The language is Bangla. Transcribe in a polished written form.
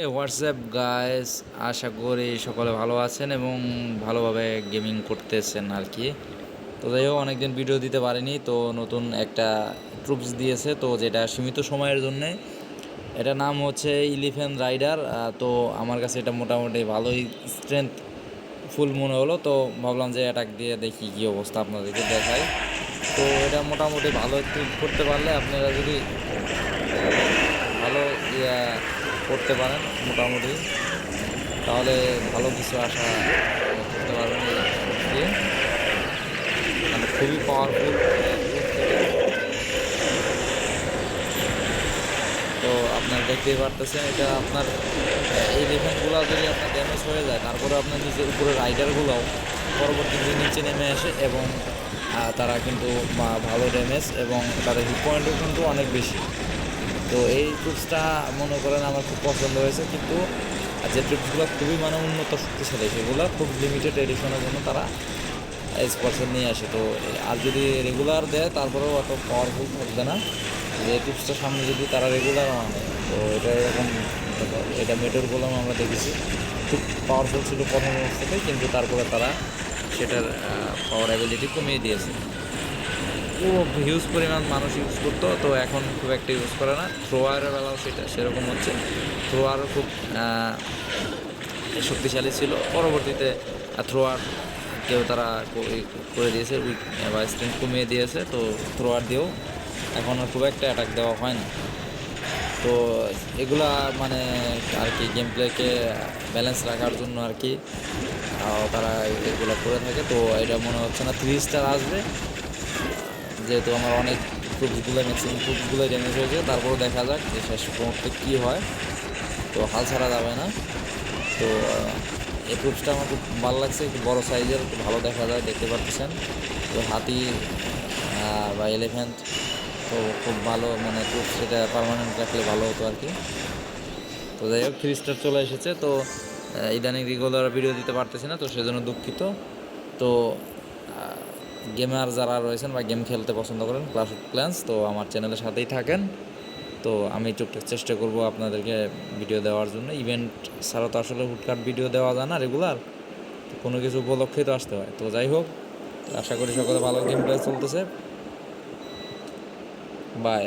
হোয়াটসঅ্যাপ গাইস, আশা করি সকলে ভালো আছেন এবং ভালোভাবে গেমিং করতেছেন আর কি। তো যাই হোক, অনেকদিন ভিডিও দিতে পারিনি, তো নতুন একটা ট্রুপস দিয়েছে, তো যেটা সীমিত সময়ের জন্যে। এটা নাম হচ্ছে ইলিফ্যান্ট রাইডার। তো আমার কাছে এটা মোটামুটি ভালোই স্ট্রেংথ ফুল মনে হলো, তো ভাবলাম যে অ্যাটাক দিয়ে দেখি কী অবস্থা, আপনাদেরকে দেখাই। তো এটা মোটামুটি ভালো একটু করতে পারলে আপনারা যদি ভালো ইয়া করতে পারেন মোটামুটি, তাহলে ভালো কিছু আশা করতে পারবেন এই দিয়ে। মানে খুবই পাওয়ারফুল। তো আপনার দেখতেই পারতেছেন, এটা আপনার এই ডিফেন্সগুলো যদি আপনার ড্যামেজ হয়ে যায়, তারপরে আপনার নিজের উপরে রাইডারগুলোও পরবর্তীতে নিচে নেমে আসে এবং তারা কিন্তু ভালো ড্যামেজ এবং তাদের হিট পয়েন্টও কিন্তু অনেক বেশি। তো এই ট্রুপসটা মনে করেন আমার খুব পছন্দ হয়েছে, কিন্তু যে ট্রুপসগুলো খুবই মানে উন্নত শক্তিশালী, সেগুলো খুব লিমিটেড এডিশনের জন্য তারা স্পর্শন নিয়ে আসে। তো আর যদি রেগুলার দেয় তারপরেও অত পাওয়ারফুল থাকবে না। যে ট্রুপসটার সামনে যদি তারা রেগুলার আনে, তো এটা এরকম, এটা মেটোর গোলাম আমরা দেখেছি খুব পাওয়ারফুল ছিল প্রথম অবস্থাতে, কিন্তু তারপরে তারা সেটার পাওয়ার অ্যাবিলিটি কমিয়ে দিয়েছে। খুব হিউজ পরিমাণ মানুষ ইউজ করতো, তো এখন খুব একটা ইউজ করে না। থ্রোয়ারের বেলাও সেটা সেরকম হচ্ছে, থ্রোয়ারও খুব শক্তিশালী ছিল। পরবর্তীতে থ্রোয়ার কেউ তারা করে দিয়েছে, উইক বা স্ট্রেংথ কমিয়ে দিয়েছে, তো থ্রোয়ার দিয়েও এখন আর খুব একটা অ্যাটাক দেওয়া হয় না। তো এগুলা মানে আর কি গেম প্লেকে ব্যালেন্স রাখার জন্য আর কি তারা এগুলো করে থাকে। তো এটা মনে হচ্ছে না 3 স্টার আসবে, যেহেতু আমার অনেক ট্রুপসগুলো ম্যাক্সিমাম ট্রুপসগুলোই ড্যামেজ হয়েছে। তারপরেও দেখা যাক যে শেষ মুহূর্তে কী হয়, তো হাল ছাড়া যাবে না। তো এই ট্রুপসটা আমার খুব ভালো লাগছে, একটু বড়ো সাইজের, একটু ভালো দেখা যায়, দেখতে পাচ্ছেন। তো হাতি বা এলিফ্যান্ট, তো খুব ভালো মানে ট্রুপস, সেটা পার্মানেন্ট রাখলে ভালো হতো আর কি। তো যাই হোক, 3 স্টার চলে এসেছে। তো ইদানিং রেগুলার ভিডিও দিতে পারতেছি না, তো সেজন্য দুঃখিত। তো গেমার যারা রয়েছেন বা গেম খেলতে পছন্দ করেন, ক্লাশ অফ ক্ল্যান্স, তো আমার চ্যানেলের সাথেই থাকেন। তো আমি টুকটাক চেষ্টা করব আপনাদেরকে ভিডিও দেওয়ার জন্য। ইভেন্ট ছাড়া তো আসলে হুটকাট ভিডিও দেওয়া যায় না রেগুলার, তো কোনো কিছু উপলক্ষেই তো আসতে হয়। তো যাই হোক, আশা করি সকলে ভালো গেম প্লে চলতেছে। বাই।